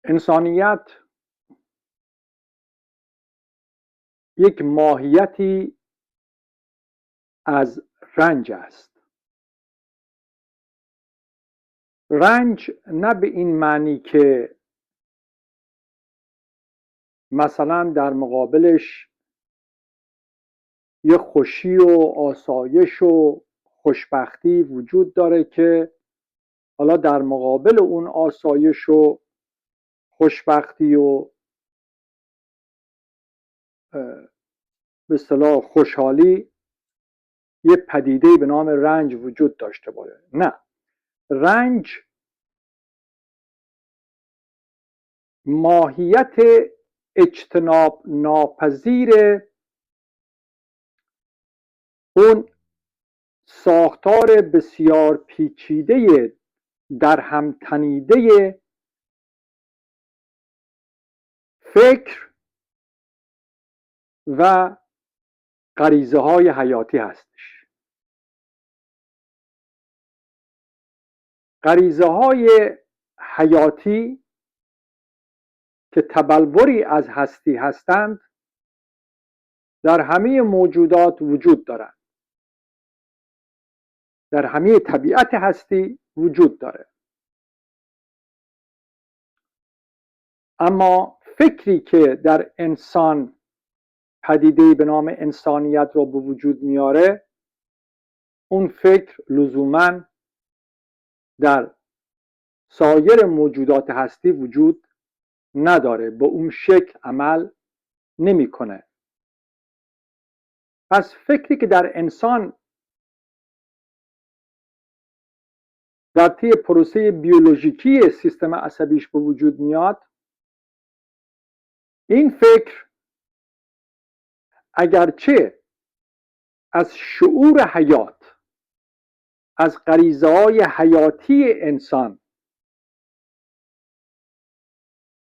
انسانیت یک ماهیتی از رنج است. رنج نه به این معنی که مثلا در مقابلش یه خوشی و آسایش و خوشبختی وجود داره که حالا در مقابل اون آسایش و خوشبختی و به اصطلاح خوشحالی یه پدیده به نام رنج وجود داشته باشه. نه، رنج ماهیت اجتناب ناپذیر اون ساختار بسیار پیچیده در هم تنیده فکر و غریزه های حیاتی هستش. غریزه های حیاتی که تبلوری از هستی هستند در همه موجودات وجود دارند، در همه طبیعت هستی وجود داره. اما فکری که در انسان پدیده به نام انسانیت را به وجود میاره، اون فکر لزوماً در سایر موجودات هستی وجود نداره، به اون شکل عمل نمیکنه. پس فکری که در انسان در طی پروسه بیولوژیکی سیستم عصبیش به وجود میاد، این فکر اگرچه از شعور حیات، از غریزه های حیاتی انسان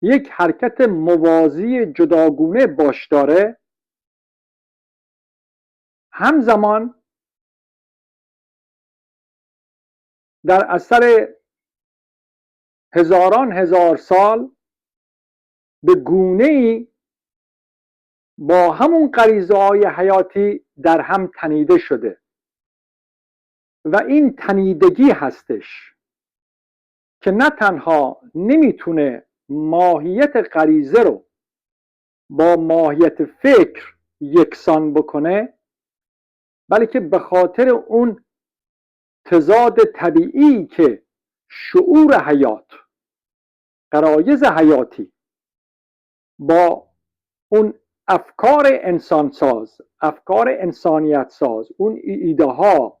یک حرکت موازی جداگونه باش داره، همزمان در اثر هزاران هزار سال به گونه‌ای با همون غریزه های حیاتی در هم تنیده شده و این تنیدگی هستش که نه تنها نمیتونه ماهیت غریزه رو با ماهیت فکر یکسان بکنه، بلکه به خاطر اون تضاد طبیعی که شعور حیات، غرایز حیاتی با اون افکار انسان ساز، افکار انسانیت ساز، اون ایده ها،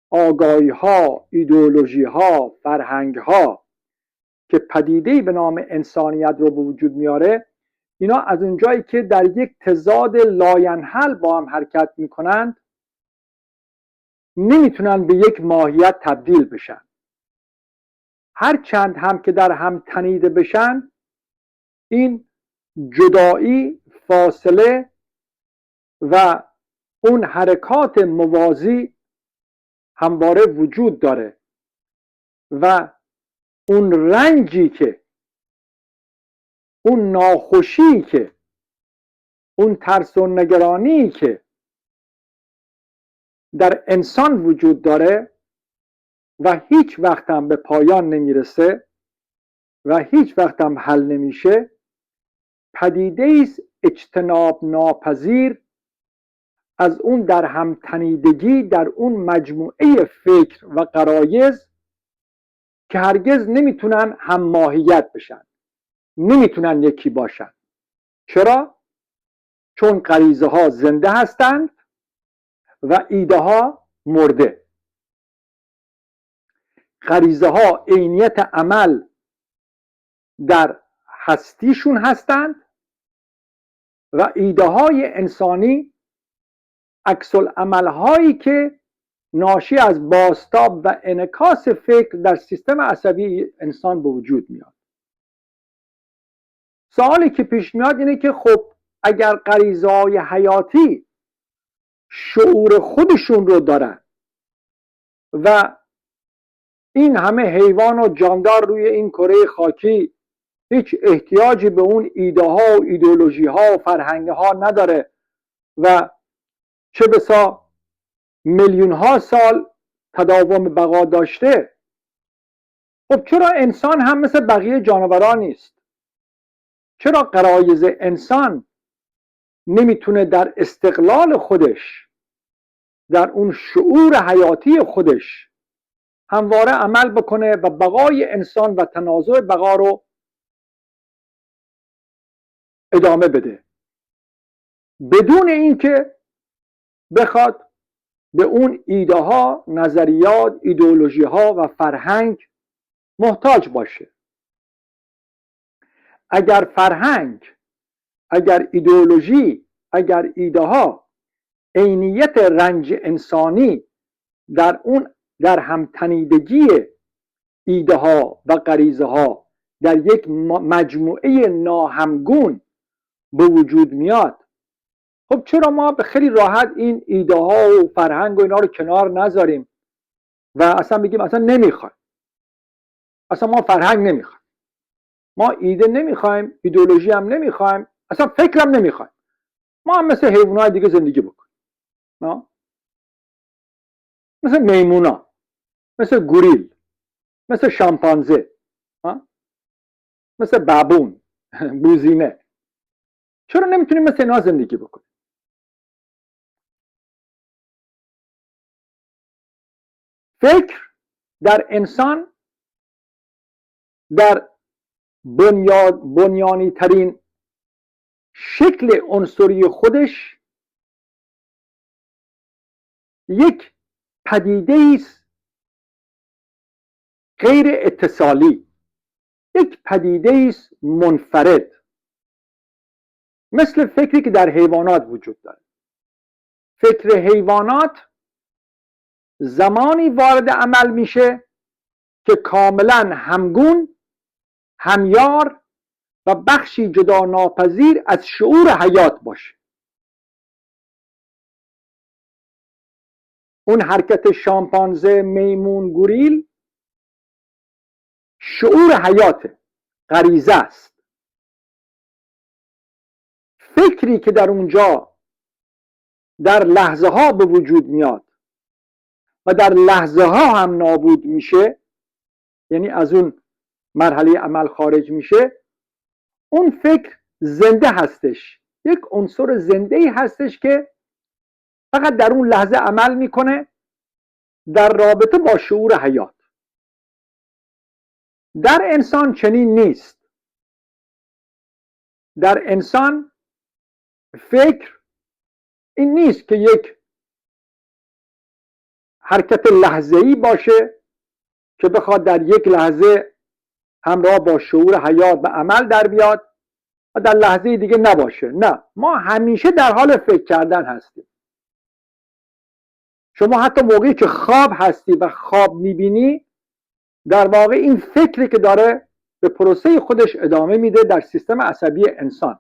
آگاهی ها، ایدئولوژی ها، فرهنگ ها که پدیده‌ای به نام انسانیت رو به وجود میاره، اینا از اونجایی که در یک تضاد لاینحل با هم حرکت میکنند، نمیتونن به یک ماهیت تبدیل بشن. هرچند هم که در هم تنیده بشن، این جدایی، فاصله و اون حرکات موازی همواره وجود داره و اون رنجی که، اون ناخوشی که، اون ترس و نگرانی که در انسان وجود داره و هیچ وقت هم به پایان نمیرسه و هیچ وقت هم حل نمیشه، پدیده است اجتناب ناپذیر از اون در هم تنیدگی در اون مجموعه فکر و غرایز که هرگز نمیتونن هم ماهیت بشن، نمیتونن یکی باشن. چرا؟ چون غریزه ها زنده هستند و ایده ها مرده. غریزه ها عینیت عمل در هستیشون هستند و ایده های انسانی عکس العمل هایی که ناشی از بازتاب و انعکاس فکر در سیستم عصبی انسان به وجود میاد. سوالی که پیش میاد اینه که خب اگر غریزه های حیاتی شعور خودشون رو دارن و این همه حیوان و جاندار روی این کره خاکی هیچ احتیاجی به اون ایده ها و ایدئولوژی ها و فرهنگ ها نداره و چه بسا میلیون ها سال تداوم بقا داشته. خب چرا انسان هم مثل بقیه جانوران نیست؟ چرا غرایز انسان نمیتونه در استقلال خودش، در اون شعور حیاتی خودش همواره عمل بکنه و بقای انسان و تنازع بقا رو ادامه بده بدون اینکه بخواد به اون ایده ها، نظریات، ایدئولوژی ها و فرهنگ محتاج باشه؟ اگر فرهنگ، اگر ایدئولوژی، اگر ایده ها عینیت رنج انسانی در همتنیدگی ایده ها و غریزه ها در یک مجموعه ناهمگون به وجود میاد، خب چرا ما به خیلی راحت این ایده ها و فرهنگ و اینا رو کنار نذاریم و اصلا بگیم اصلا نمیخوایم، اصلا ما فرهنگ نمیخوایم، ما ایده نمیخوایم، ایدئولوژی هم نمیخوایم، اصلا فکرم نمیخوایم، ما هم مثل حیوانات دیگه زندگی بکنیم، مثل میمونا، مثل گوریل، مثل شامپانزه، مثل بابون، بوزینه. چرا نمیتونیم مثل اینا زندگی بکنیم؟ فکر در انسان در بنیانی ترین شکل عنصری خودش یک پدیده است غیر اتصالی، یک پدیده است منفرد، مثل فکری که در حیوانات وجود داره. فکر حیوانات زمانی وارد عمل میشه که کاملا همگون، همیار و بخشی جدا ناپذیر از شعور حیات باشه. اون حرکت شامپانزه، میمون، گوریل شعور حیاته، غریزه است. فکری که در اونجا در لحظه ها به وجود میاد و در لحظه ها هم نابود میشه، یعنی از اون مرحله عمل خارج میشه، اون فکر زنده هستش، یک عنصر زنده ای هستش که فقط در اون لحظه عمل میکنه در رابطه با شعور حیات. در انسان چنین نیست. در انسان فکر این نیست که یک حرکت لحظه‌ای باشه که بخواد در یک لحظه همراه با شعور حیات به عمل در بیاد و در لحظه دیگه نباشه. نه، ما همیشه در حال فکر کردن هستیم. شما حتی موقعی که خواب هستی و خواب میبینی، در واقع این فکری که داره به پروسه خودش ادامه میده در سیستم عصبی انسان.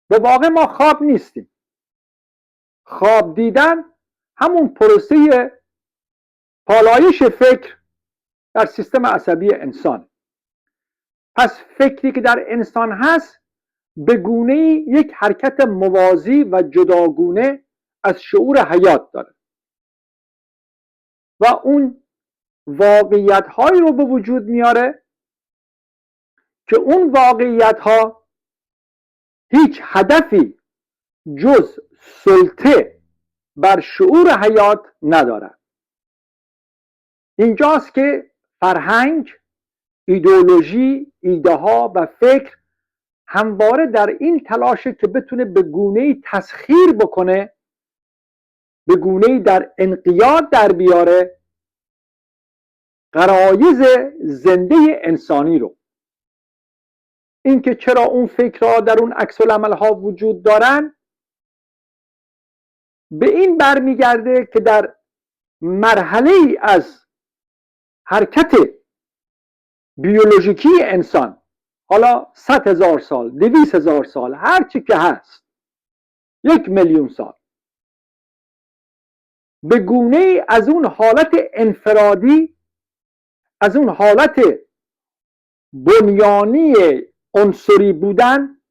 به واقع ما خواب نیستیم. خواب دیدن همون پروسه پالایش فکر در سیستم عصبی انسان. پس فکری که در انسان هست به گونه یک حرکت موازی و جداگونه از شعور حیات داره و اون واقعیت هایی رو به وجود میاره که اون واقعیت ها هیچ هدفی جز سلطه بر شعور حیات نداره. اینجاست که فرهنگ، ایدئولوژی، ایده ها و فکر همواره در این تلاشه که بتونه به گونه‌ای تسخیر بکنه، به گونه‌ای در انقیاد در بیاره غرایز زنده انسانی رو. اینکه چرا اون فکرها در اون عکس العمل ها وجود دارن به این برمیگرده که در مرحله ای از حرکت بیولوژیکی انسان، حالا 100,000 سال، 200,000 سال، هر چی که هست، 1,000,000 سال، به گونه از اون حالت انفرادی، از اون حالت بنیانی عنصری بودن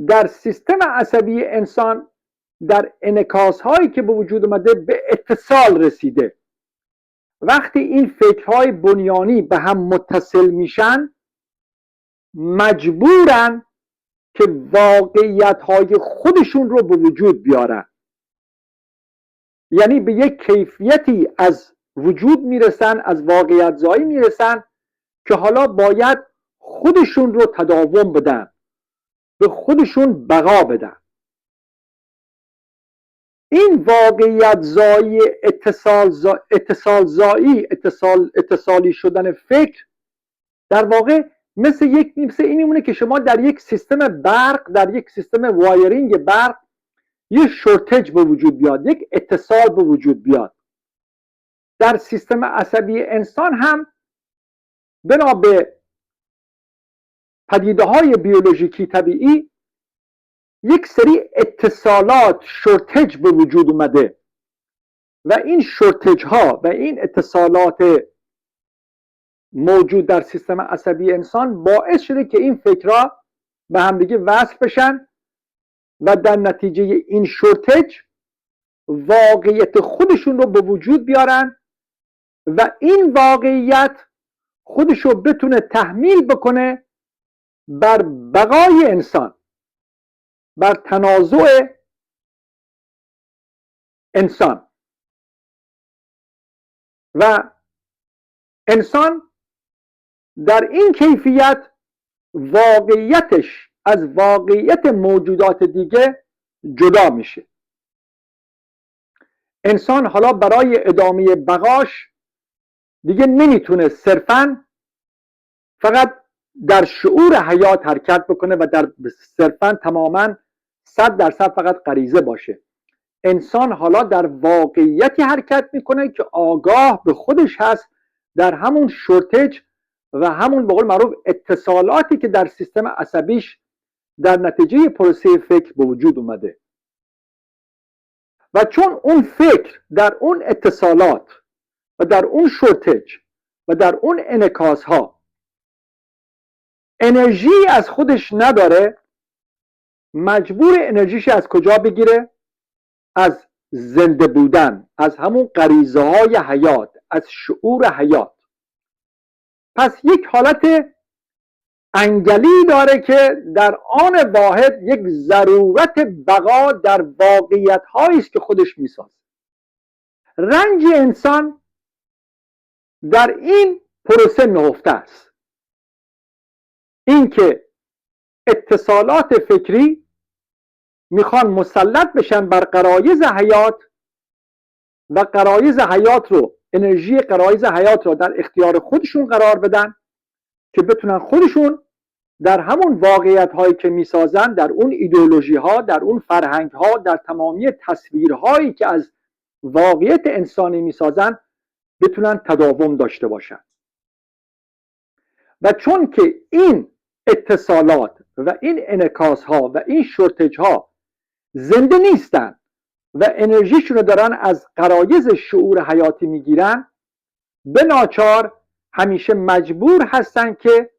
در سیستم عصبی انسان در انعکاس هایی که به وجود اومده به اتصال رسیده. وقتی این فکرهای بنیانی به هم متصل میشن مجبورن که واقعیت های خودشون رو به وجود بیارن، یعنی به یک کیفیتی از وجود میرسن، از واقعیت زایی میرسن که حالا باید خودشون رو تداوم بدن، به خودشون بقا بدن. این واقعیت زایی، اتصالی شدن فکر در واقع مثل این میمونه که شما در یک سیستم برق، در یک سیستم وایرینگ برق یک شورتج به وجود بیاد، یک اتصال به وجود بیاد. در سیستم عصبی انسان هم بنا به پدیده‌های بیولوژیکی طبیعی یک سری اتصالات، شورتج به وجود اومده و این شورتج ها و این اتصالات موجود در سیستم عصبی انسان باعث شده که این فکرها به همدیگه وصل بشن و در نتیجه این شورتج واقعیت خودشون رو به وجود بیارن و این واقعیت خودش رو بتونه تحمیل بکنه بر بقای انسان، بر تنازع انسان. و انسان در این کیفیت واقعیتش از واقعیت موجودات دیگه جدا میشه. انسان حالا برای ادامه بقاش دیگه نمیتونه صرفاً فقط در شعور حیات حرکت بکنه و در صرفاً تماماً 100% فقط غریزه باشه. انسان حالا در واقعیتی حرکت میکنه که آگاه به خودش هست، در همون شورتج و همون به قول معروف اتصالاتی که در سیستم عصبیش در نتیجه پروسه فکر به وجود اومده. و چون اون فکر در اون اتصالات و در اون شورتج و در اون انعکاس ها انرژی از خودش نداره، مجبور انرژیش از کجا بگیره؟ از زنده بودن، از همون غریزه های حیات، از شعور حیات. پس یک حالت انگلی داره که در آن واحد یک ضرورت بقا در واقعیت هایی است که خودش میسازه. رنج انسان در این پروسه نهفته است، اینکه اتصالات فکری میخوان مسلط بشن بر غرایز حیات و غرایز حیات رو، انرژی غرایز حیات رو در اختیار خودشون قرار بدن که بتونن خودشون در همون واقعیت هایی که میسازن، در اون ایدئولوژی ها، در اون فرهنگ ها، در تمامی تصویرهایی که از واقعیت انسانی میسازن بتونن تداوم داشته باشن. و چون که این اتصالات و این انعکاس ها و این شورتج ها زنده نیستن و انرژیشون رو دارن از غرایز شعور حیاتی میگیرن، به ناچار همیشه مجبور هستن که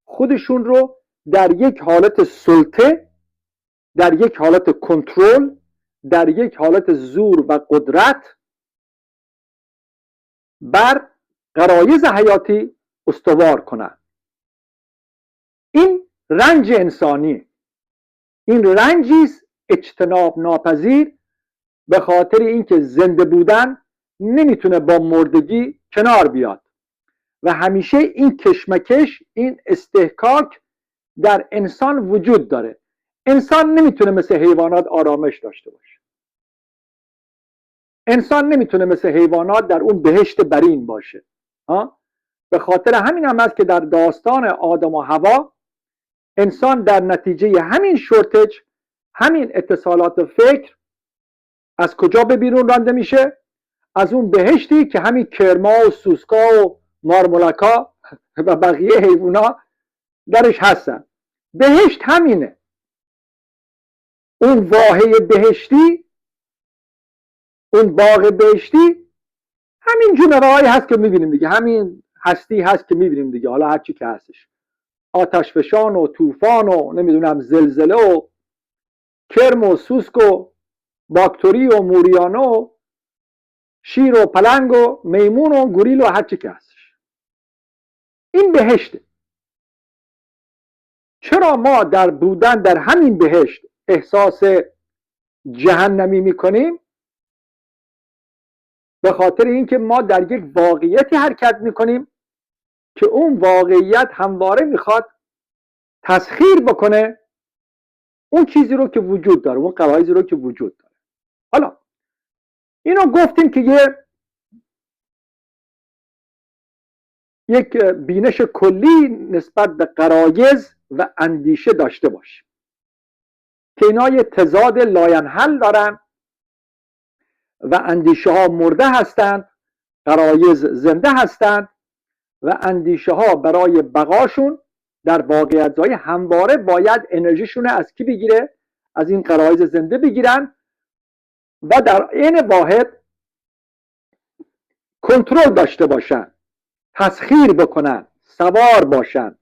خودشون رو در یک حالت سلطه، در یک حالت کنترل، در یک حالت زور و قدرت بر غرایز حیاتی استوار کنن. این رنج انسانی، این رنجی است اجتناب ناپذیر، به خاطر اینکه زنده بودن نمیتونه با مردگی کنار بیاد و همیشه این کشمکش، این استحکاک در انسان وجود داره. انسان نمیتونه مثل حیوانات آرامش داشته باشه. انسان نمیتونه مثل حیوانات در اون بهشت برین باشه. به خاطر همین هم است که در داستان آدم و حوا انسان در نتیجه همین شورتج، همین اتصالات فکر از کجا به بیرون رانده میشه؟ از اون بهشتی که همین کرما و سوسکا و مارمولکا و بقیه حیوونا درش هستن. بهشت همینه. اون واحه بهشتی، اون باغ بهشتی همین جونورهایی هست که میبینیم دیگه، همین هستی هست که میبینیم دیگه، حالا هرچی که هستش. آتشفشان و طوفان و نمیدونم زلزله و کرم و سوسک و باکتری و موریانو و شیر و پلنگ و میمون و گوریل و هر چی که هستش. این بهشته. چرا ما در بودن در همین بهشت احساس جهنمی میکنیم؟ به خاطر اینکه ما در یک واقعیتی حرکت میکنیم که اون واقعیت همواره میخواد تسخیر بکنه اون چیزی رو که وجود داره، اون قرایزی رو که وجود داره. حالا اینو گفتیم که یک بینش کلی نسبت به قرایز و اندیشه داشته باشیم که اینا یه تضاد لاینحل دارن و اندیشه ها مرده هستند، قرایز زنده هستند و اندیشه ها برای بقاشون در واقعیت‌های همواره باید انرژیشون از کی بگیره؟ از این قرایز زنده بگیرن و در عین واحد کنترل داشته باشن، تسخیر بکنن، سوار باشن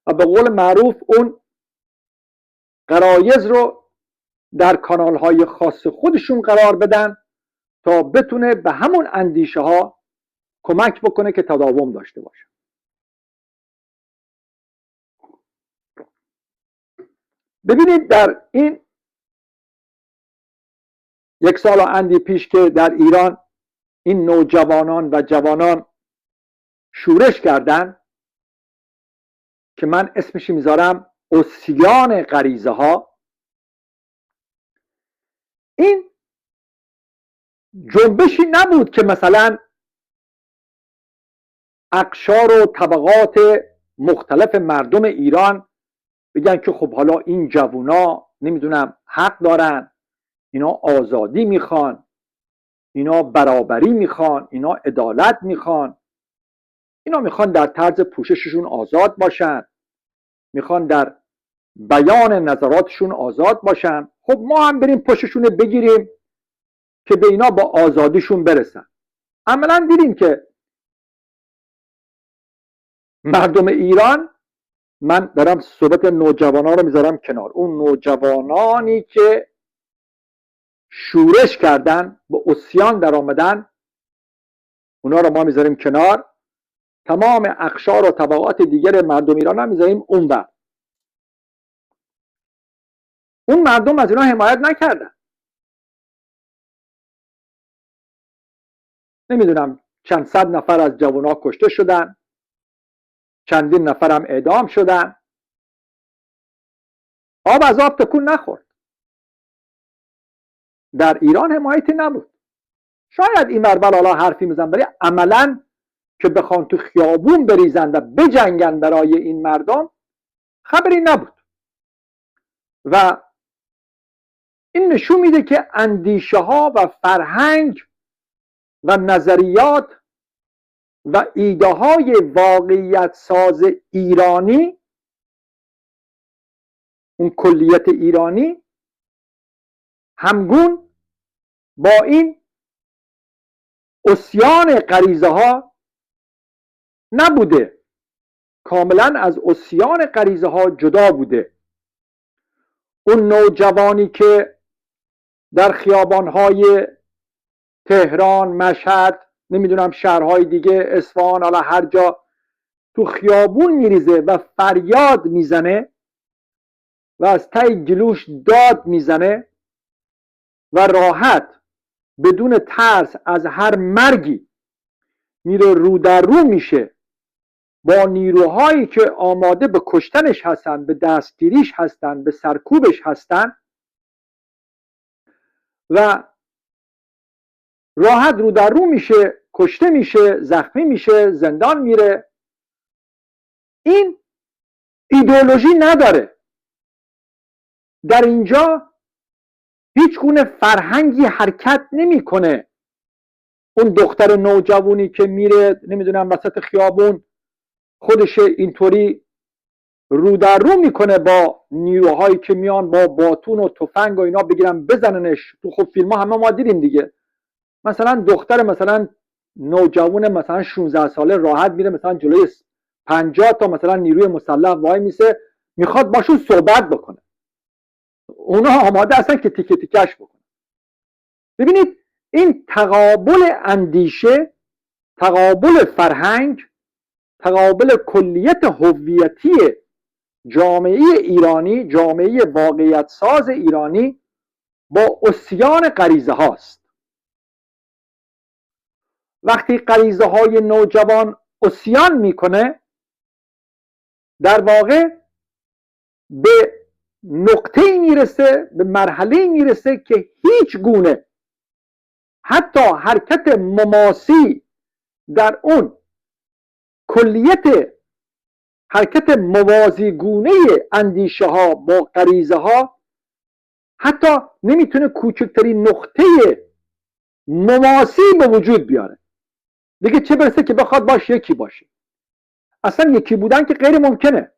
و به قول معروف اون قرایز رو در کانال‌های خاص خودشون قرار بدن تا بتونه به همون اندیشه ها کمک بکنه که تداوم داشته باشه. ببینید در این 1 سال و اندی پیش که در ایران این نوجوانان و جوانان شورش کردن که من اسمش میذارم عصیان غریزه ها، این جنبشی نبود که مثلا اقشار و طبقات مختلف مردم ایران بگن که خب حالا این جوونا نمیدونم حق دارن، اینا آزادی میخوان، اینا برابری میخوان، اینا عدالت میخوان، اینا میخوان در طرز پوشششون آزاد باشن، میخوان در بیان نظراتشون آزاد باشن. خب ما هم بریم پشتشون بگیریم که به اینا با آزادیشون برسن. عملا دیدیم که مردم ایران، من دارم صحبت نوجوانان رو میذارم کنار، اون نوجوانانی که شورش کردن به عصیان در آمدن اونا رو ما میذاریم کنار، تمام اقشار و طبقات دیگر مردم ایران هم میذاریم اونور. اون مردم از اینا حمایت نکردن. نمیدونم چند صد نفر از جوانها کشته شدن، چندین نفر هم اعدام شدن. آب از آب تکون نخورد. در ایران حمایتی نبود. شاید این مربل حالا حرفی میزن، ولی عملا که بخوان تو خیابون بریزن و بجنگن برای این مردم خبری نبود. و این نشون میده که اندیشه ها و فرهنگ و نظریات و ایده های واقعیت ساز ایرانی، اون کلیت ایرانی، همگون با این عصیان غریزه ها نبوده، کاملا از عصیان غریزه ها جدا بوده. اون نوجوانی که در خیابانهای تهران، مشهد، نمیدونم شهرهای دیگه، اصفهان، حالا هر جا تو خیابون میریزه و فریاد میزنه و از ته گلوش داد میزنه و راحت بدون ترس از هر مرگی میره رو در رو میشه با نیروهایی که آماده به کشتنش هستن، به دستگیریش هستن، به سرکوبش هستن و راحت رو در رو میشه، کشته میشه، زخمی میشه، زندان میره. این ایدئولوژی نداره. در اینجا هیچ گونه فرهنگی حرکت نمیکنه. اون دختر نوجوانی که میره نمیدونم وسط خیابون خودش اینطوری رو در رو میکنه با نیروهایی که میان با باتون و تفنگ و اینا بگیرن بزننش. تو خب فیلم ها همه ما دیدیم دیگه. مثلا دختر مثلا نوجوان مثلا 16 ساله راحت میره مثلا جلوی 50 تا مثلا نیروی مسلح وای میسه میخواد باشون صحبت بکنه، اونا آماده هستن که تیکه تیکش بکنه. ببینید این تقابل اندیشه، تقابل فرهنگ، تقابل کلیت هویتی جامعه ایرانی، جامعه واقعیت ساز ایرانی با عصیان غریزه هاست. وقتی غریزه های نوجوان عصیان میکنه، در واقع به نقطه میرسه، به مرحله میرسه که هیچ گونه حتی حرکت مماسی در اون کلیت حرکت موازیگونه اندیشه ها با غریزه ها حتی نمیتونه کوچکترین نقطه مماسی به وجود بیاره، دیگه چه برسه که بخواد باش یکی باشه. اصلا یکی بودن که غیر ممکنه.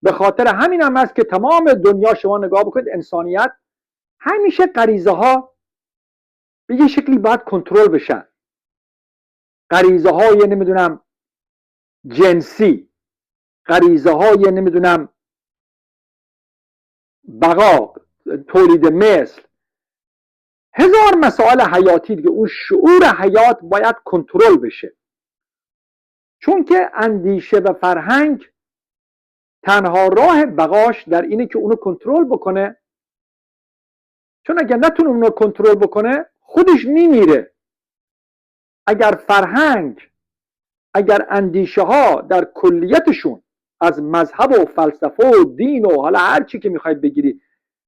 به خاطر همین هم هست که تمام دنیا شما نگاه بکنید، انسانیت همیشه غریزه ها به یه شکلی باید کنترل بشن. غریزه های نمیدونم جنسی، غریزه های نمیدونم بقا، تولید مثل، هزار مسائل حیاتی دیگه. اون شعور حیات باید کنترل بشه، چون که اندیشه و فرهنگ تنها راه بقاش در اینه که اونو کنترل بکنه، چون اگر نتونه اونو کنترل بکنه خودش میمیره. اگر فرهنگ، اگر اندیشه ها در کلیتشون از مذهب و فلسفه و دین و حالا هر چی که میخواید بگیری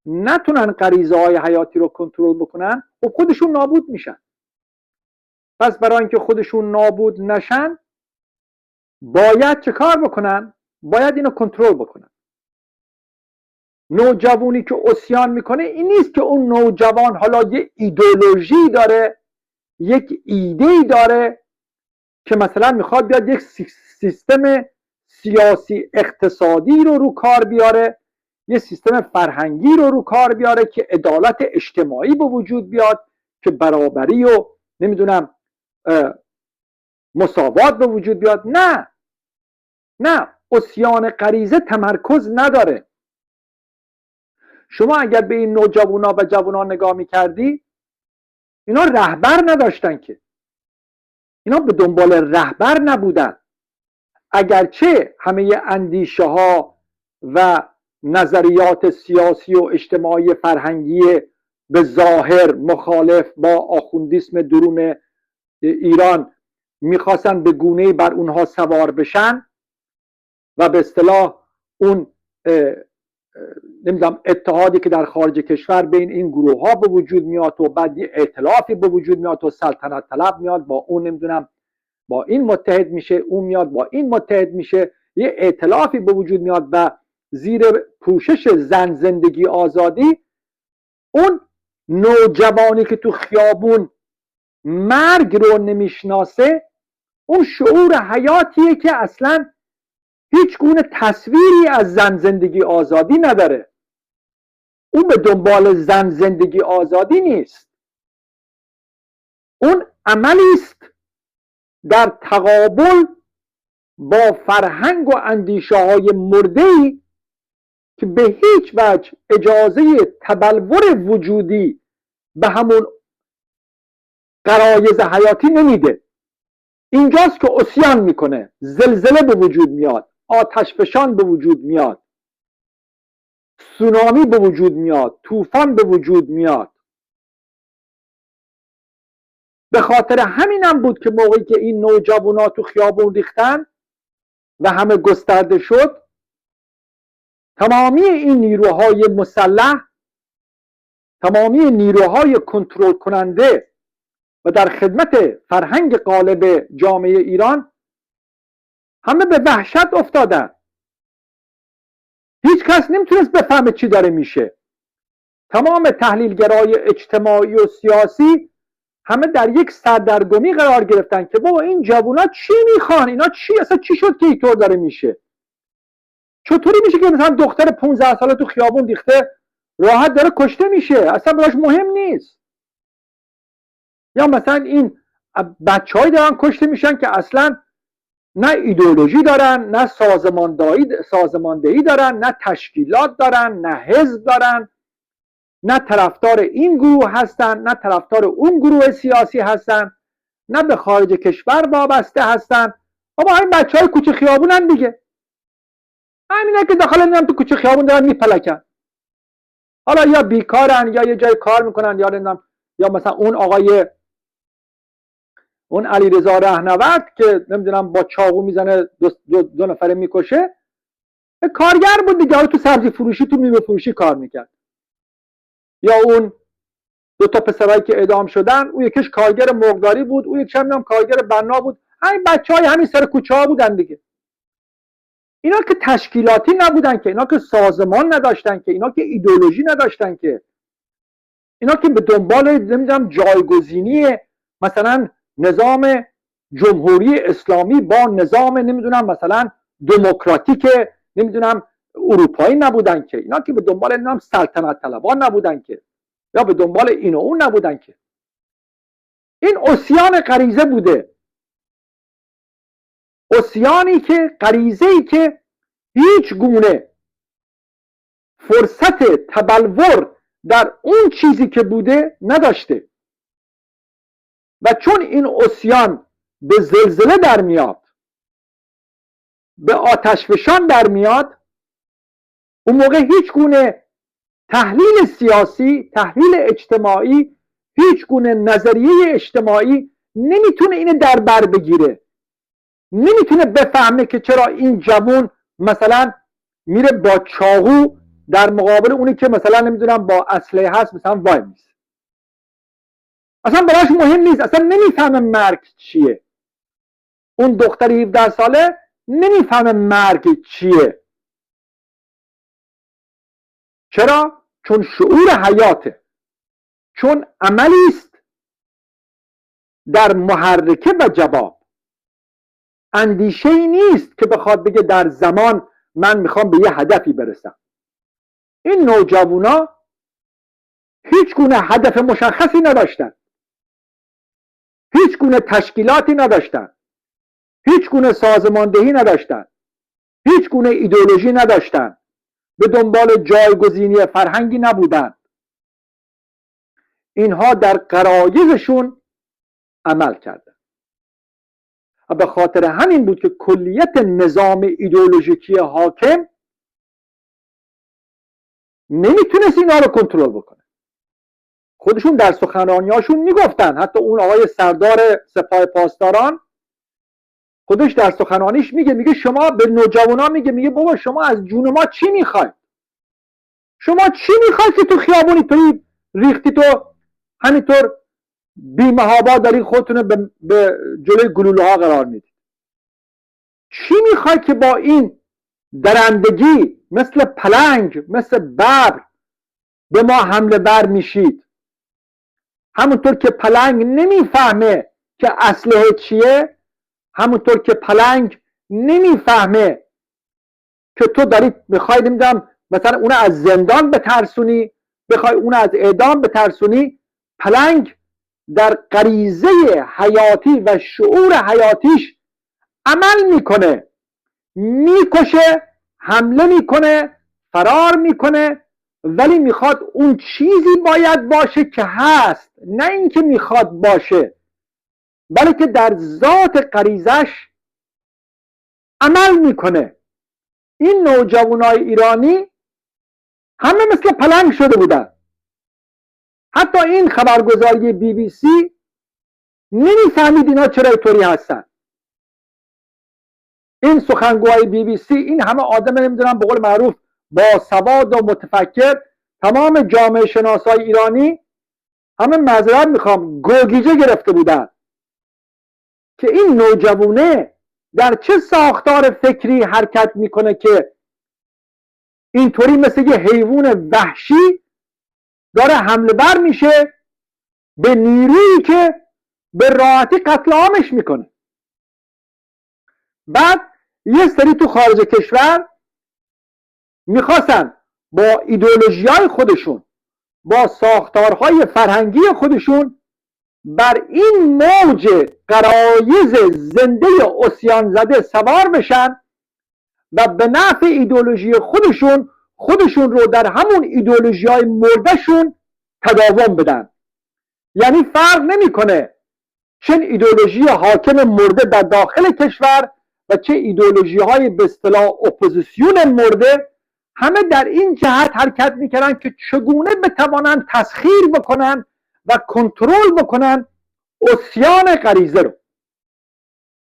نتونن غریزه های حیاتی رو کنترل بکنن، خب خودشون نابود میشن. پس برای اینکه خودشون نابود نشن باید چه کار بکنن؟ باید اینو کنترل بکنن. نوجوانی که عصیان میکنه این نیست که اون نوجوان حالا یه ایدئولوژی داره، یک ایده‌ای داره که مثلا میخواد بیاد یک سیستم سیاسی اقتصادی رو کار بیاره، یه سیستم فرهنگی رو کار بیاره که عدالت اجتماعی به وجود بیاد، که برابری و نمیدونم مساوات به وجود بیاد. نه، عصیان غریزه تمرکز نداره. شما اگر به این نوجوانا و جوانان نگاه میکردی، اینا رهبر نداشتن، که اینا به دنبال رهبر نبودن. اگرچه همه اندیشه ها و نظریات سیاسی و اجتماعی فرهنگی به ظاهر مخالف با آخوندیسم درون ایران میخواستن به گونه‌ای بر اونها سوار بشن و به اصطلاح اون نمیدونم اتحادی که در خارج کشور بین این گروه ها به وجود میاد و بعد یه ائتلافی به وجود میاد و سلطنت طلب میاد با اون نمیدونم با این متحد میشه، اون میاد با این متحد میشه، یه ائتلافی به وجود میاد و زیر پوشش زن زندگی آزادی اون نوجوانی که تو خیابون مرگ رو نمیشناسه، اون شعور حیاتیه که اصلا هیچ گونه تصویری از زن زندگی آزادی نداره. اون به دنبال زن زندگی آزادی نیست، اون عملی است در تقابل با فرهنگ و اندیشه های مرده‌ای که به هیچ وجه اجازه تبلور وجودی به همون غرایز حیاتی نمیده. اینجاست که عصیان میکنه، زلزله به وجود میاد، آتش فشان به وجود میاد، سونامی به وجود میاد، طوفان به وجود میاد. به خاطر همینم بود که موقعی که این نوجوانا تو خیابون ریختن و همه گسترده شد، تمامی این نیروهای مسلح، تمامی نیروهای کنترل کننده و در خدمت فرهنگ غالب جامعه ایران همه به وحشت افتادن. هیچ کس نمیتونست بفهمه چی داره میشه. تمام تحلیلگرای اجتماعی و سیاسی همه در یک سردرگمی قرار گرفتن که بابا این جوونا چی میخوان، اینا چی، اصلا چی شد که اینطور داره میشه؟ چطوری میشه که مثلا دختر 15 ساله تو خیابون ریخته راحت داره کشته میشه، اصلا براش مهم نیست؟ یا مثلا این بچه‌هایی دارن کشته میشن که اصلا نه ایدئولوژی دارن، نه سازماندهی دارن، نه تشکیلات دارن، نه حزب دارن، نه طرفدار این گروه هستن، نه طرفدار اون گروه سیاسی هستن، نه به خارج کشور وابسته هستن. بابا این بچهای کوچه خیابونن دیگه، همینه که داخل نمیدونم تو کوچه خیابون دارن میپلکن. حالا یا بیکارن یا یه جای کار میکنن یا نمیدونم، یا مثلا اون علیرضا رهنورد که نمیدونم با چاقو میزنه دو نفره میکشه، کارگر بود دیگه، تو سبزی فروشی تو میوه فروشی کار میکرد. یا اون دو تا پسرایی که اعدام شدن، اون یکیش کارگر مرغداری بود، اون یکیش هم کارگر بنا بود. همین بچهای همین سر کوچه ها بودن دیگه. اینا که تشکیلاتی نبودن که، اینا که سازمان نداشتن که، اینا که ایدئولوژی نداشتن که، اینا که به دنبال نمیدونم جایگزینی مثلا نظام جمهوری اسلامی با نظام نمیدونم مثلا دموکراتیک نمیدونم اروپایی نبودن که، اینا که به دنبال نمیدونم سلطنت طلبان نبودن که، یا به دنبال این و اون نبودن که. این عصیان غریزه بوده، عصیانی که غریزه‌ای که هیچ گونه فرصت تبلور در اون چیزی که بوده نداشته. و چون این عصیان به زلزله در میاد، به آتشفشان در میاد، اون موقع هیچ گونه تحلیل سیاسی، تحلیل اجتماعی، هیچ گونه نظریه اجتماعی نمیتونه اینو در بر بگیره، نمیتونه بفهمه که چرا این جوون مثلا میره با چاقو در مقابل اونی که مثلا نمیدونم با اسلحه هست مثلا وای میسه. اصلا براش مهم نیست، اصلا نمیفهمه مرگ چیه. اون دختر 17 ساله نمیفهمه مرگ چیه. چرا؟ چون شعور حیاته، چون عملی است در محرکه و جواب. اندیشه ای نیست که بخواد بگه در زمان من میخوام به یه هدفی برسم. این نوجوانا هیچ گونه هدف مشخصی نداشتن، هیچ گونه تشکیلاتی نداشتن، هیچ گونه سازماندهی نداشتن، هیچ گونه ایدئولوژی نداشتن، به دنبال جایگزینی فرهنگی نبودن. اینها در غرایزشون عمل کردن. و به خاطر همین بود که کلیت نظام ایدئولوژیکی حاکم نمیتونست اینا رو کنترل بکنه. خودشون در سخنرانیاشون میگفتن، حتی اون آقای سردار سپاه پاسداران خودش در سخنرانیش میگه شما به نوجوانا میگه بابا شما از جون ما چی میخواید؟ شما چی میخواید که تو خیابونی توی ریختی، تو همینطور بی‌محابا داری خودتون به جلوی گلوله ها قرار میدید؟ چی میخواید که با این درندگی مثل پلنگ، مثل ببر به ما حمله بر میشید؟ همونطور که پلنگ نمیفهمه که اسلحه چیه، همونطور که پلنگ نمیفهمه که تو داری میخوای نمیدونم مثلا اون از زندان بترسونی، بخوای اون از اعدام بترسونی، پلنگ در غریزه حیاتی و شعور حیاتیش عمل میکنه، میکشه، حمله میکنه، فرار میکنه، ولی میخواد اون چیزی باید باشه که هست، نه اینکه میخواد باشه، بلکه در ذات غریزش عمل میکنه. این نوجوانای ایرانی همه مثل پلنگ شده بودن. حتی این خبرگزاری BBC نمیفهمید اینا چرا اینطوری هستن. این سخنگوهای BBC، این همه آدم نمیدونم به قول معروف با سواد و متفکر، تمام جامعه شناسای ایرانی همه معذرت میخوام گوگیجه گرفته بودن که این نوجوانه در چه ساختار فکری حرکت میکنه که اینطوری مثل یه حیوان وحشی داره حمله بر میشه به نیرویی که به راحتی قتل عامش میکنه. بعد یه سری تو خارج کشور میخواستن با ایدئولوژی‌های خودشون، با ساختارهای فرهنگی خودشون بر این موج غرایز زنده عصیان زده سوار بشن و به نفع ایدئولوژی خودشون رو در همون ایدئولوژی های مردهشون تداوم بدن. یعنی فرق نمیکنه چه ایدئولوژی حاکم مرده در داخل کشور و چه ایدئولوژی های به اصطلاح اپوزیسیون مرده، همه در این جهت حرکت میکنن که چگونه بتوانند تسخیر بکنن و کنترل بکنن عصیان غریزه رو.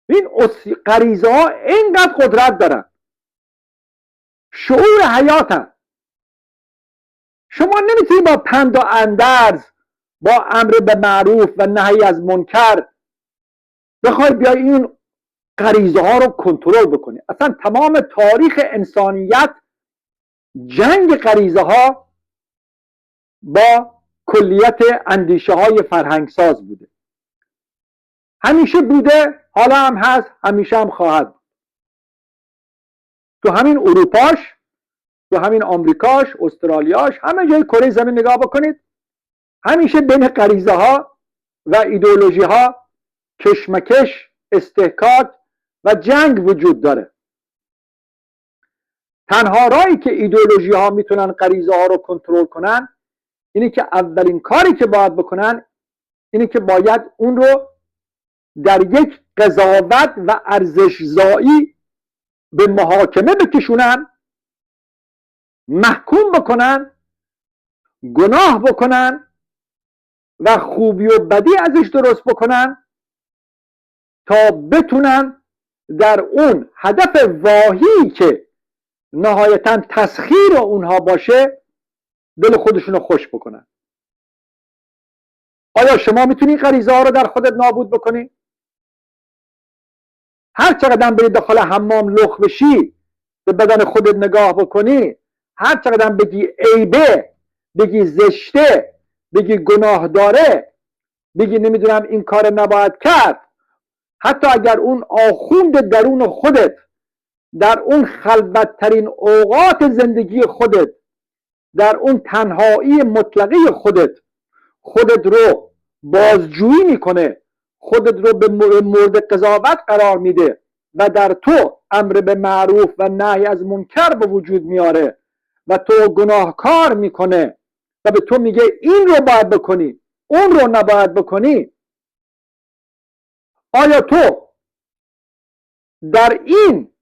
این غریزه ها اینقدر قدرت دارن، شعور حیاتن. شما نمیتونید با پند و اندرز، با امر به معروف و نهی از منکر بخوای بیای این غریزه ها رو کنترل بکنی. اصلا تمام تاریخ انسانیت جنگ غریزه ها با کلیت اندیشه های فرهنگساز بوده. همیشه بوده، حالا هم هست، همیشه هم خواهد بود. تو همین اروپاش، تو همین آمریکاش، استرالیاش، همه جای کره زمین نگاه بکنید، همیشه بین غریزه ها و ایدئولوژی ها کشمکش، استحکاک و جنگ وجود داره. تنها راهی که ایدئولوژی ها میتونن غریزه ها رو کنترل کنن اینه که اولین کاری که باید بکنن اینه که باید اون رو در یک قضاوت و ارزش‌زایی به محاکمه بکشونن، محکوم بکنن، گناه بکنن و خوبی و بدی ازش درست بکنن تا بتونن در اون هدف واهی که نهایتا تسخیر اونها باشه دل خودشون رو خوش بکنن. آیا شما میتونی غریزه ها رو در خودت نابود بکنی؟ هر چقدر بری داخل حمام لخ بشی، به بدن خودت نگاه بکنی، هر چقدر بگی عیبه، بگی زشته، بگی گناه داره، بگی نمیدونم این کار نباید کرد، حتی اگر اون آخوند درون خودت در اون خلوتترین اوقات زندگی خودت، در اون تنهایی مطلقه خودت رو بازجویی میکنه، خودت رو به مورد قضاوت قرار میده و در تو امر به معروف و نهی از منکر به وجود میاره و تو گناهکار میکنه و به تو میگه این رو باید بکنی، اون رو نباید بکنی، آیا تو در این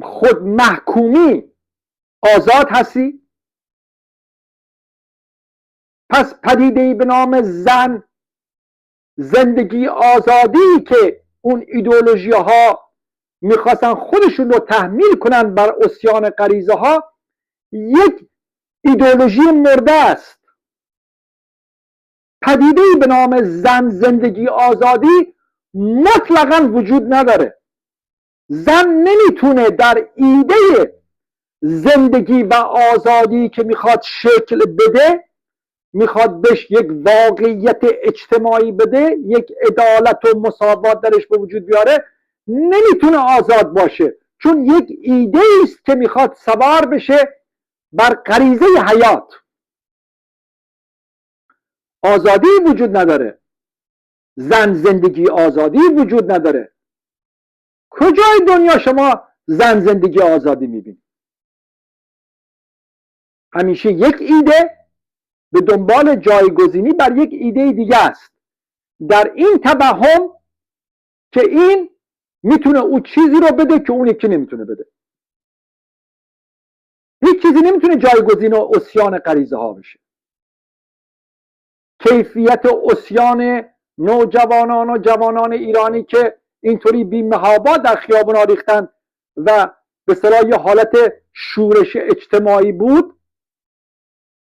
خود محکومی آزاد هستی؟ پس پدیده‌ای به نام زن، زندگی آزادی که اون ایدئولوژی ها میخواستن خودشون رو تحمیل کنن بر عصیان غریزه ها، یک ایدئولوژی مرده است. پدیده‌ای به نام زن، زندگی آزادی مطلقاً وجود نداره. زن نمیتونه در ایده زندگی و آزادی که میخواد شکل بده، میخواد بهش یک واقعیت اجتماعی بده، یک عدالت و مساوات درش به وجود بیاره، نمیتونه آزاد باشه، چون یک ایده است که میخواد سوار بشه بر غریزه حیات. آزادی وجود نداره، زن زندگی آزادی وجود نداره. کجای دنیا شما زن زندگی آزادی میبینید؟ همیشه یک ایده به دنبال جایگزینی بر یک ایده دیگه است، در این توهم که این میتونه اون چیزی رو بده که اون یکی نمیتونه بده. هیچ چیزی نمیتونه جایگزین و عصیان غریزه ها بشه. کیفیت عصیان نوجوانان و جوانان ایرانی که اینطوری بی‌محابا در خیابونا ریختن و به اصطلاح یه حالت شورش اجتماعی بود،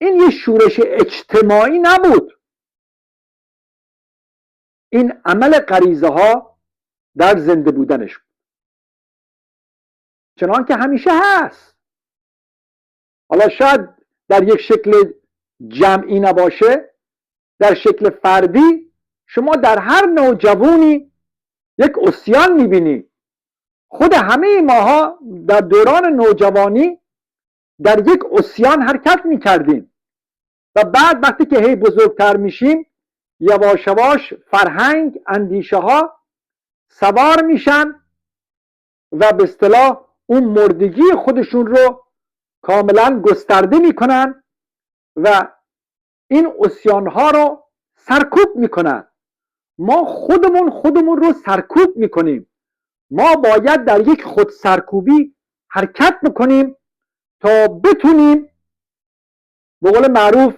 این یه شورش اجتماعی نبود، این عمل غریزه ها در زنده بودنش بود، چنان که همیشه هست. حالا شاید در یک شکل جمعی نباشه، در شکل فردی شما در هر نوجوانی یک عصیان میبینی. خود همه ماها در دوران نوجوانی در یک عصیان حرکت میکردیم و بعد وقتی که هی بزرگتر میشیم یواش یواش فرهنگ، اندیشه ها سوار میشن و به اصطلاح اون مردگی خودشون رو کاملا گسترده میکنن و این عصیان ها رو سرکوب میکنن. ما خودمون رو سرکوب میکنیم. ما باید در یک خود سرکوبی حرکت بکنیم تا بتونیم به قول معروف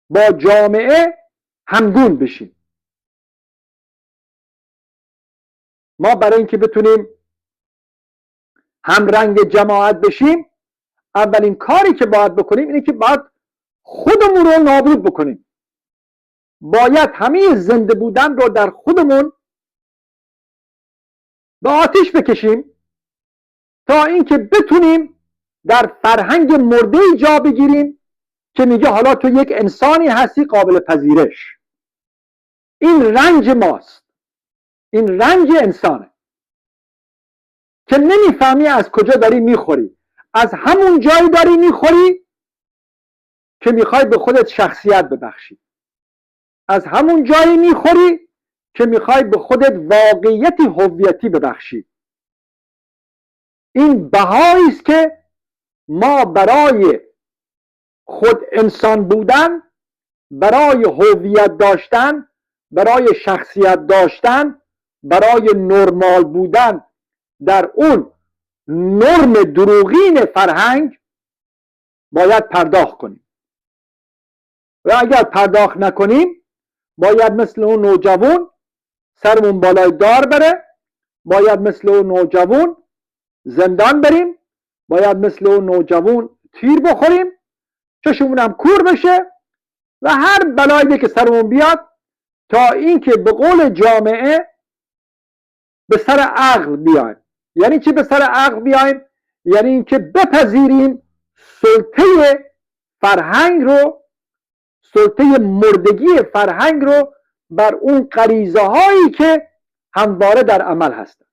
با جامعه همگون بشیم. ما برای اینکه بتونیم همرنگ جماعت بشیم، اولین کاری که باید بکنیم اینه که باید خودمون رو نابود بکنیم. باید همه زنده بودن رو در خودمون به آتش بکشیم تا اینکه بتونیم در فرهنگ مرده جا بگیریم که میگه حالا تو یک انسانی هستی قابل پذیرش. این رنج ماست، این رنج انسانه که نمیفهمی از کجا داری میخوری. از همون جایی داری میخوری که میخوای به خودت شخصیت ببخشی. از همون جایی میخوری که میخوای به خودت واقعیت هویتی ببخشی. این بهایی است که ما برای خود انسان بودن، برای هویت داشتن، برای شخصیت داشتن، برای نرمال بودن در اون نرم دروغین فرهنگ باید پرداخت کنیم. و اگر پرداخت نکنیم باید مثل اون نوجوان سرمون بالای دار بره، باید مثل اون نوجوان زندان بریم، باید مثل اون نوجوان تیر بخوریم، چشمون هم کور بشه و هر بلایی که سرمون بیاد تا اینکه به قول جامعه به سر عقل بیایم. یعنی چی به سر عقل بیایم؟ یعنی اینکه بپذیریم سلطه فرهنگ رو، سلطه مردگی فرهنگ رو بر اون غریزه هایی که همواره در عمل هستند.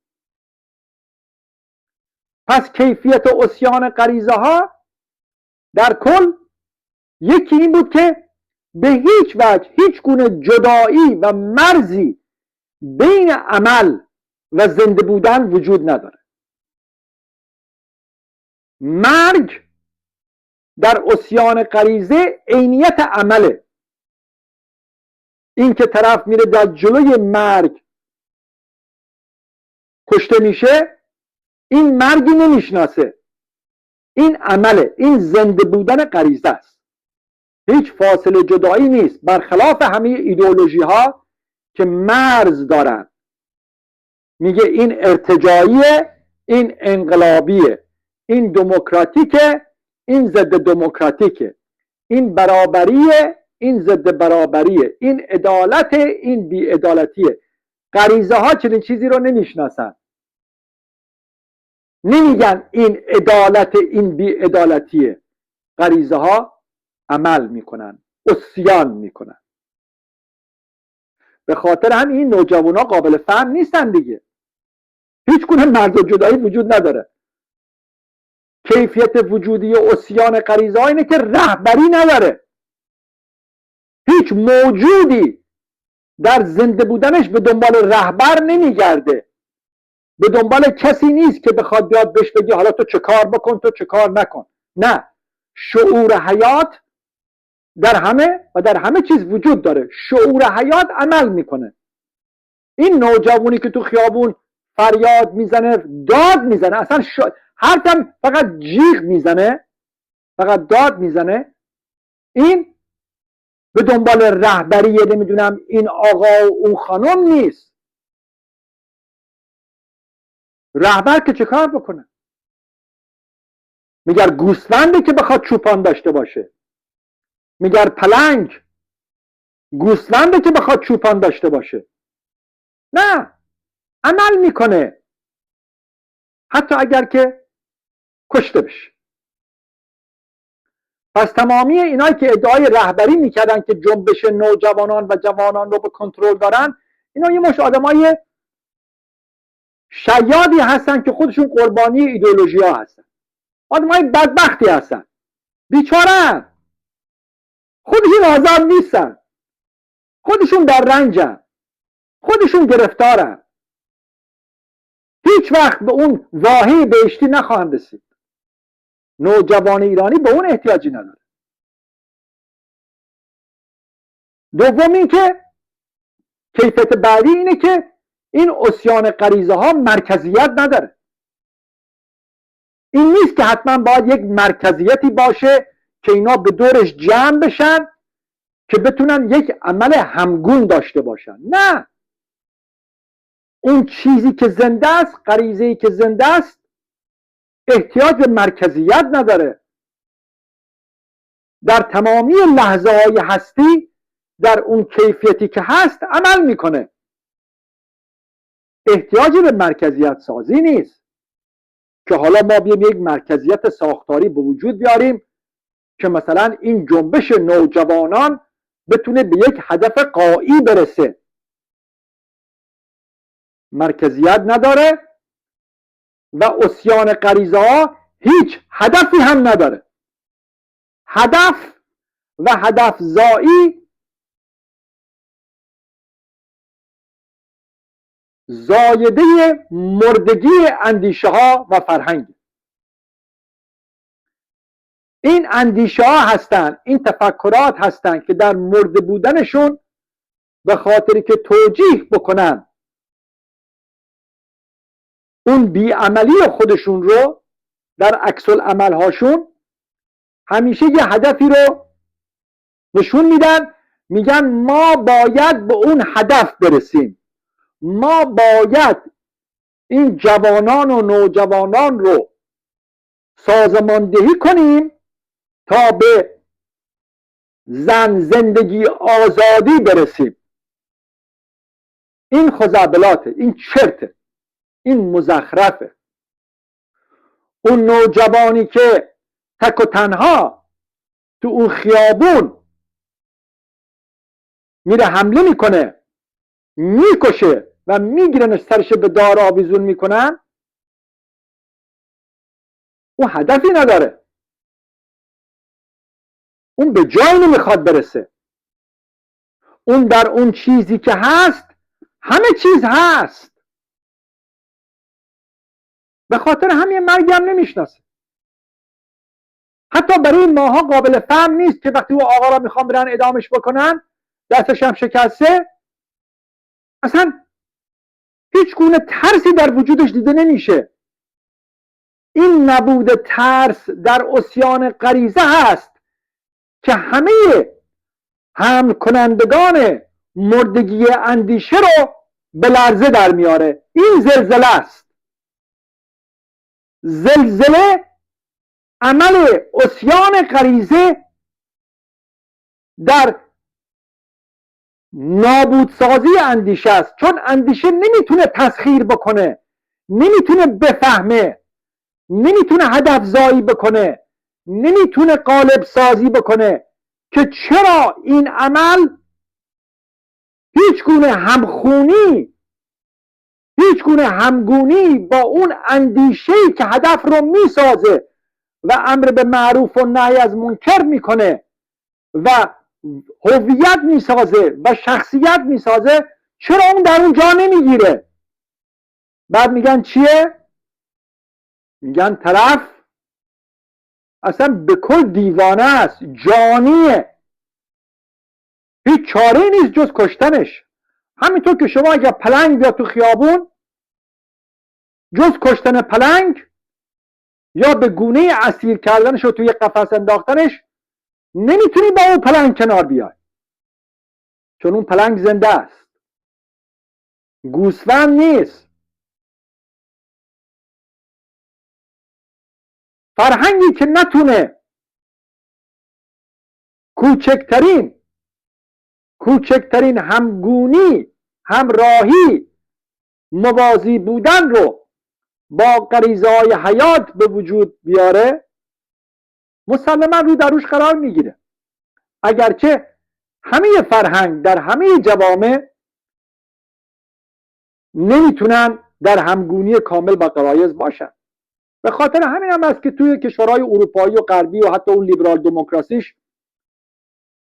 پس کیفیت عصیان غریزه ها در کل یکی این بود که به هیچ وجه هیچ گونه جدایی و مرزی بین عمل و زنده بودن وجود نداره. مرگ در عصیان غریزه عینیت عمله. این که طرف میره در جلوی مرگ کشته میشه، این مرگی نمیشناسه، این عمله، این زنده بودن غریزه است. هیچ فاصله جدایی نیست، برخلاف همه ایدئولوژی ها که مرز دارن. میگه این ارتجاعیه، این انقلابیه، این دموکراتیکه، این ضد دموکراتیکه، این برابریه، این ضد برابریه، این عدالت، این بی‌عدالتیه. غریزه ها چنین چیزی رو نمیشناسن. نمیگن این عدالت، این بی‌عدالتیه. غریزه ها عمل میکنن، عصیان میکنن. به خاطر هم این نوجوان ها قابل فهم نیستن دیگه. هیچ گونه مرز و جدایی وجود نداره. کیفیت وجودی عصیان غریزه ها اینه که رهبری نداره. هیچ موجودی در زنده بودنش به دنبال رهبر نمیگرده، به دنبال کسی نیست که بخواد بیاد بهش بگه حالا تو چه کار بکن، تو چه کار نکن. نه، شعور حیات در همه و در همه چیز وجود داره. شعور حیات عمل میکنه. این نوجوانی که تو خیابون فریاد میزنه، داد میزنه، اصلا حرفم فقط جیغ میزنه، فقط داد میزنه، این به دنبال رهبری نمیدونم این آقا و اون خانم نیست. رهبر که چه کار بکنه؟ میگر گوسفنده که بخواد چوپان داشته باشه، میگر پلنگ گوسفنده که بخواد چوپان داشته باشه. نه، عمل میکنه حتی اگر که کشته بشه. پس تمامی اینایی که ادعای رهبری میکردن که جنبش نوجوانان و جوانان رو به کنترل دارن، اینا یه مش آدمای شیادی هستن که خودشون قربانی ایدئولوژی ها هستن. آدمای بدبختی هستن، بیچاره، خودشون آزاد نیستن. خودشون در رنجن، خودشون گرفتارن، هیچ وقت به اون واهی بهشتی نخواهند رسید. نوجوان ایرانی به اون احتیاجی نداره. دوم این که کیفیت بعدی اینه که این عصیان غریزه ها مرکزیت نداره. این نیست که حتما باید یک مرکزیتی باشه که اینا به دورش جمع بشن که بتونن یک عمل همگون داشته باشن. نه، اون چیزی که زنده است، غریزه‌ای که زنده است، احتیاج به مرکزیت نداره. در تمامی لحظه های هستی در اون کیفیتی که هست عمل میکنه. احتیاجی به مرکزیت سازی نیست که حالا ما بیایم یک مرکزیت ساختاری به وجود بیاریم که مثلا این جنبش نوجوانان بتونه به یک هدف غایی برسه. مرکزیت نداره و عصیان غریزه ها هیچ هدفی هم نداره. هدف و هدف زایی زایده مردگی اندیشه ها و فرهنگ. این اندیشه ها هستن، این تفکرات هستن که در مرده بودنشون به خاطری که توجیه بکنن اون بیعملی خودشون رو در عکس العمل هاشون، همیشه یه هدفی رو نشون میدن، میگن ما باید به اون هدف برسیم، ما باید این جوانان و نوجوانان رو سازماندهی کنیم تا به زن زندگی آزادی برسیم. این خزعبلاته، این چرته، این مزخرفه. اون نوجوانی که تک و تنها تو اون خیابون میره حمله میکنه، میکشه و میگیرنش، سرش به دار آویزون میکنن، اون هدفی نداره، اون به جایی نمیخواد برسه. اون در اون چیزی که هست همه چیز هست، به خاطر همین مرگم نمیشناسه. حتی برای ماها قابل فهم نیست که وقتی او آقا را میخوام برن ادامش بکنن، دستش هم شکسته، اصلا هیچ گونه ترسی در وجودش دیده نمیشه. این نبود ترس در عصیان غریزه هست که همه حمل کنندگان مردگی اندیشه رو به لرزه در میاره. این زلزله است. زلزله عمل عصیان غریزه در نابودسازی اندیشه است، چون اندیشه نمیتونه تسخیر بکنه، نمیتونه بفهمه، نمیتونه هدف زایی بکنه، نمیتونه قالب سازی بکنه که چرا این عمل هیچ گونه همخونی، هیچ گونه همگونی با اون اندیشه‌ای که هدف رو میسازه و امر به معروف و نهی از منکر میکنه و هویت میسازه و شخصیت میسازه، چرا اون در اون جا نمیگیره؟ بعد میگن چیه؟ میگن طرف اصلا به کل دیوانه است، جانیه، هیچ چاره نیست جز کشتنش. همینطور که شما اگر پلنگ بیاد تو خیابون، جز کشتن پلنگ یا به گونه اسیر کردنش رو توی قفس انداختنش نمیتونی با اون پلنگ کنار بیای، چون اون پلنگ زنده است، گوسفند نیست. فرهنگی که نتونه کوچکترین همگونی، همراهی، موازی بودن رو با غریزه های حیات به وجود بیاره، مسلما رو در روش قرار میگیره. اگرچه همه فرهنگ در همه جوامع نمیتونن در همگونی کامل با غرایز باشن. به خاطر همین هم است که توی کشورهای اروپایی و غربی و حتی اون لیبرال دموکراسیش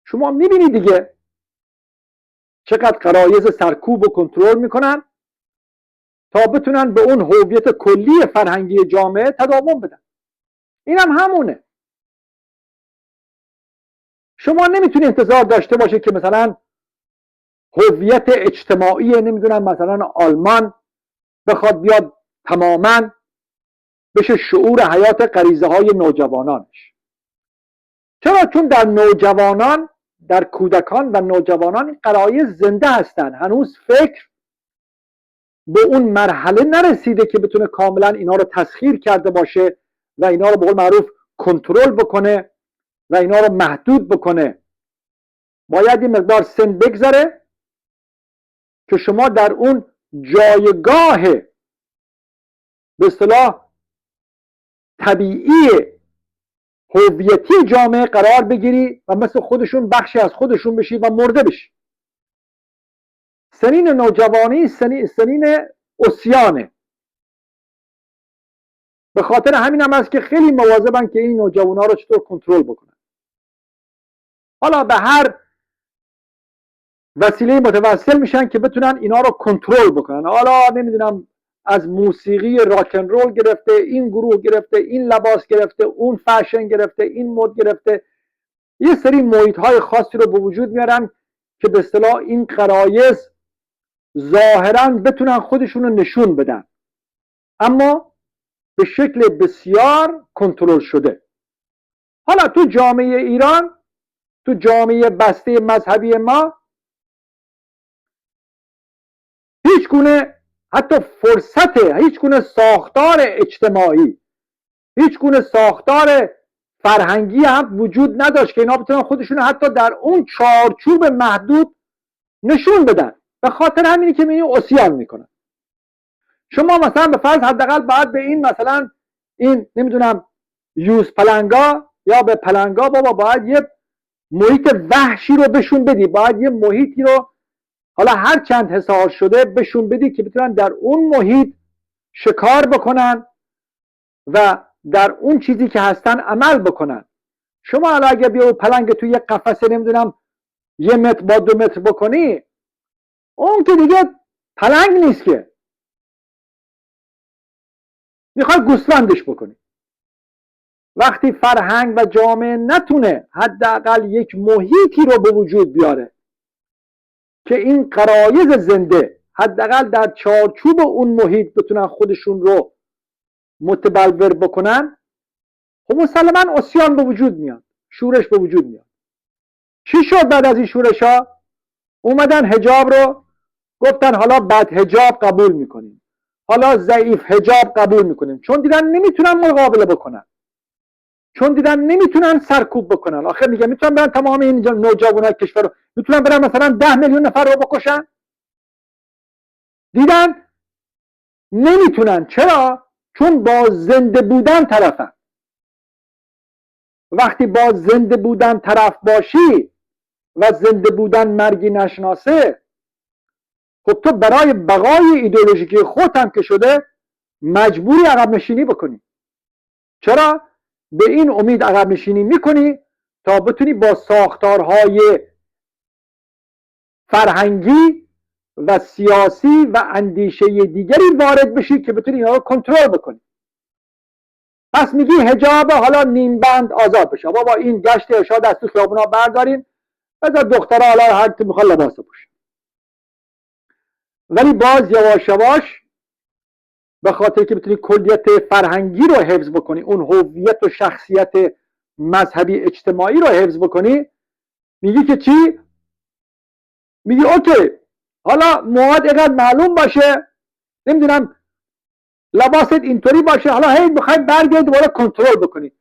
شما میبینید دیگه، چقدر غرایز سرکوب و کنترل میکنن تا بتونن به اون هویت کلی فرهنگی جامعه تداوم بدن. این هم همونه. شما نمیتونی انتظار داشته باشه که مثلا هویت اجتماعی نمیدونم مثلا آلمان بخواد بیاد تماما بشه شعور حیات غریزه های نوجوانانش. چرا؟ چون در نوجوانان، در کودکان و نوجوانان این غرایز زنده هستن. هنوز فکر به اون مرحله نرسیده که بتونه کاملا اینا رو تسخیر کرده باشه و اینا رو به قول معروف کنترل بکنه و اینا رو محدود بکنه. باید این مقدار سن بگذره که شما در اون جایگاه به اصطلاح طبیعی هویتی جامعه قرار بگیری و مثل خودشون بخشی از خودشون بشی و مرده بشی. سنین نوجوانی سنین عصیانه. به خاطر همین هم است که خیلی مواظبن که این نوجوانا رو چطور کنترل بکنن. حالا به هر وسیله متوسل میشن که بتونن اینا رو کنترل بکنن. حالا نمیدونم از موسیقی راکن رول گرفته، این گروه گرفته، این لباس گرفته، اون فشن گرفته، این مد گرفته، یه سری محیط های خاصی رو به وجود میارن که به اصطلاح این غرایز ظاهرا بتونن خودشون رو نشون بدن، اما به شکل بسیار کنترل شده. حالا تو جامعه ایران، تو جامعه بسته مذهبی ما، هیچ گونه حتی فرصت، هیچ گونه ساختار اجتماعی، هیچ گونه ساختار فرهنگی هم وجود نداشت که اینا بتونن خودشون حتی در اون چارچوب محدود نشون بدن. به خاطر همینی که میبینی عصیان میکنن. شما مثلا به فرض حداقل باید به این مثلا این نمیدونم یوز پلنگا یا به پلنگا بابا باید یه محیط وحشی رو بهشون بدی، باید یه محیطی رو حالا هر چند حصار شده بهشون بدی که بتونن در اون محیط شکار بکنن و در اون چیزی که هستن عمل بکنن. شما حالا اگه بیا پلنگ توی یه قفسه نمیدونم 1 متر با 2 متر بکنی، اون که دیگه پلنگ نیست، که میخوای گوسفندش بکنی. وقتی فرهنگ و جامعه نتونه حداقل یک محیطی رو به وجود بیاره که این غرایز زنده حداقل در چارچوب اون محیط بتونن خودشون رو متبلور بکنن، خب مسلما عصیان به وجود میاد، شورش به وجود میاد. چی شد بعد از این شورش ها؟ اومدن حجاب رو گفتن حالا بد حجاب قبول میکنیم، حالا ضعیف حجاب قبول میکنیم، چون دیدن نمیتونن مقابله بکنن، چون دیدن نمیتونن سرکوب بکنن. آخه میگه میتونن برن تمام این نوجوانای کشور رو میتونن برن مثلا 10 میلیون نفر رو بکشن؟ دیدن نمیتونن. چرا؟ چون با زنده بودن طرفن. وقتی با زنده بودن طرف باشی و زنده بودن مرگی نشناسه، خب تو برای بقای ایدئولوژیکی خودت هم که شده مجبوری عقب نشینی بکنی. چرا؟ به این امید عقب نشینی میکنی تا بتونی با ساختارهای فرهنگی و سیاسی و اندیشه دیگری وارد بشی که بتونی اینا رو کنترل بکنی. پس میگی حجاب حالا نیم بند آزاد بشه، بابا این گشت ارشاد از تو خیابونا بردارین، بذار دخترها حالا هر کی میخواد لباس بپوشن. ولی باز یواش یواش به خاطر که بتونی کلیت فرهنگی رو حفظ بکنی، اون هویت و شخصیت مذهبی اجتماعی رو حفظ بکنی، میگی که چی؟ میگی اوکی حالا مواد اینقدر معلوم باشه، نمیدونم لباست اینطوری باشه، حالا هی میخوای برگردی دوباره کنترل بکنی،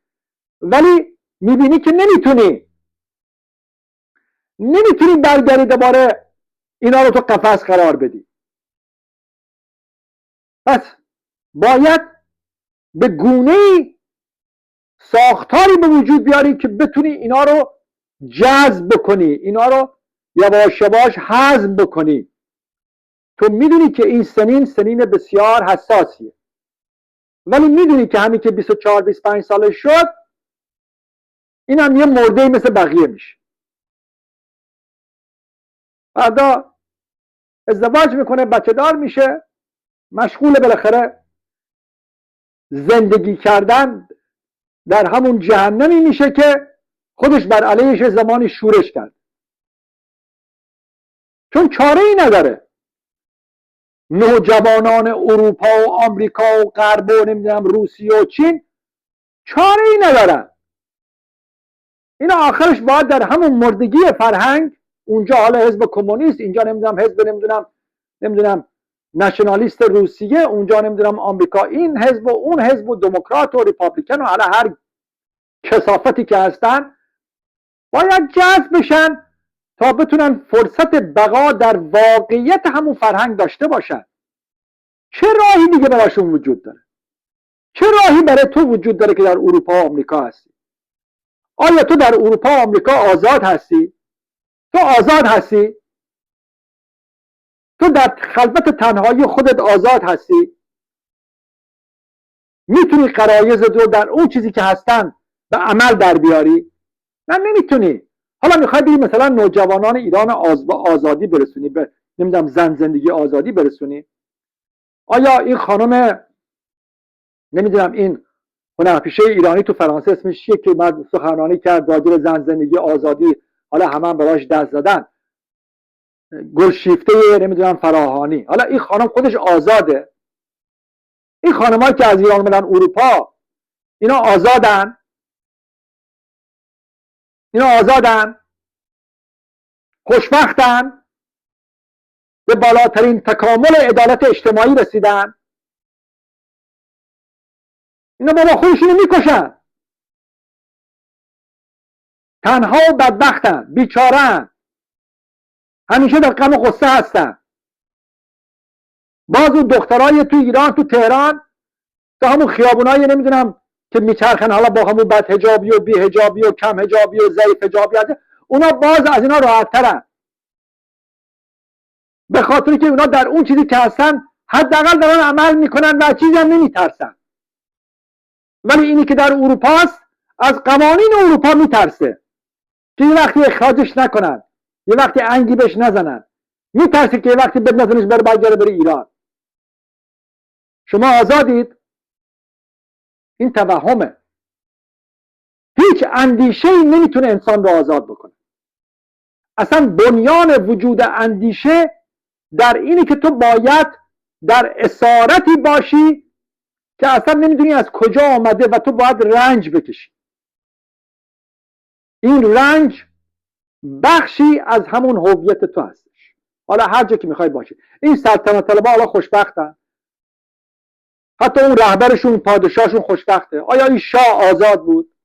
ولی میبینی که نمیتونی برگردی دوباره اینا رو تو قفس قرار بدی. پس باید به گونه‌ای ساختاری به وجود بیاری که بتونی اینا رو جذب بکنی، اینا رو یواش یواش هضم بکنی. تو میدونی که این سنین بسیار حساسیه، ولی میدونی که همین که 24-25 سالش شد این هم یه مرده مثل بقیه میشه. بعدا ازدواج میکنه، بچه دار میشه، مشغول بالاخره زندگی کردن در همون جهنمی میشه که خودش بر علیهش زمانی شورش کرد، چون چاره ای نداره. نوجوانان اروپا و آمریکا و غرب و نمیدونم روسیه و چین چاره ای ندارن. اینا آخرش باید در همون مردگی فرهنگ، اونجا حالا حزب کمونیست، اینجا نمیدونم حزب نمیدونم نشنالیست روسیه، اونجا نمیدونم آمریکا این حزب و اون حزب و دموکرات و ریپابلیکن و حالا هر کثافتی که هستن باید جذب بشن تا بتونن فرصت بقا در واقعیت همون فرهنگ داشته باشن. چه راهی دیگه براشون وجود داره؟ چه راهی برای تو وجود داره که در اروپا و آمریکا هستی؟ آیا تو در اروپا و آمریکا آزاد هستی؟ تو آزاد هستی؟ تو در خلوت تنهایی خودت آزاد هستی؟ میتونی غرایزت رو در اون چیزی که هستن به عمل در بیاری؟ نه، نمیتونی. حالا میخوای بگی مثلا نوجوانان ایران آزادی برسونی، به نمیدونم زن زندگی آزادی برسونی؟ آیا این خانم نمیدونم این هنرپیشه ایرانی تو فرانسه اسمش چیه که بعد سخنرانی کرد راجع به زن زندگی آزادی، حالا همه هم براش دست زدن، گلشیفته نمیدونم فراهانی، حالا این خانم خودش آزاده؟ این خانمایی که از ایران میرن اروپا اینا آزادن؟ اینا آزادن؟ خوشبختن؟ به بالاترین تکامل عدالت اجتماعی رسیدن؟ اینا بابا خودشونو میکشن، تنها و بدبختن، بیچارن، همیشه در غم و غصه هستن. باز اون دخترای تو ایران تو تهران تو همون خیابونای نمیدونم که میچرخن حالا با همون بد حجابی و بی حجابی و کم حجابی و ضعیف حجابی هست، اونا باز از اینا راحت ترن، به خاطر که اونا در اون چیزی که هستن حداقل دارن عمل میکنن و چیزی هم نمیترسن. ولی اینی که در اروپا است از قوانین اروپا میترسه که یه وقتی اخراجش نکنن، یه وقتی انگی بهش نزنن، میترسه که یه وقتی بنزنش بره برگرده بره ایران. شما آزادید؟ این توهمه. هیچ اندیشه‌ای نمیتونه انسان رو آزاد بکنه. اصلا بنیان وجود اندیشه در اینی که تو باید در اسارتی باشی که اصلا نمیدونی از کجا آمده و تو باید رنج بکشی. این رنج بخشی از همون هویت تو هستش. حالا هر جا که میخوای باشی. این سلطنت طلبها حالا خوشبختن، حتی اون رهبرشون پادشاهشون خوشبخته. آیا این شاه آزاد بود؟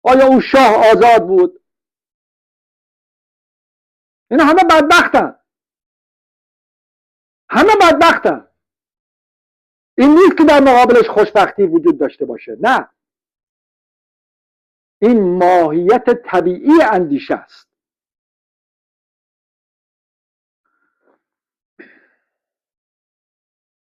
آیا اون شاه آزاد بود؟ اینا همه بدبختن، همه بدبختن. این نیست که در مقابلش خوشبختی وجود داشته باشه، نه، این ماهیت طبیعی اندیشه است.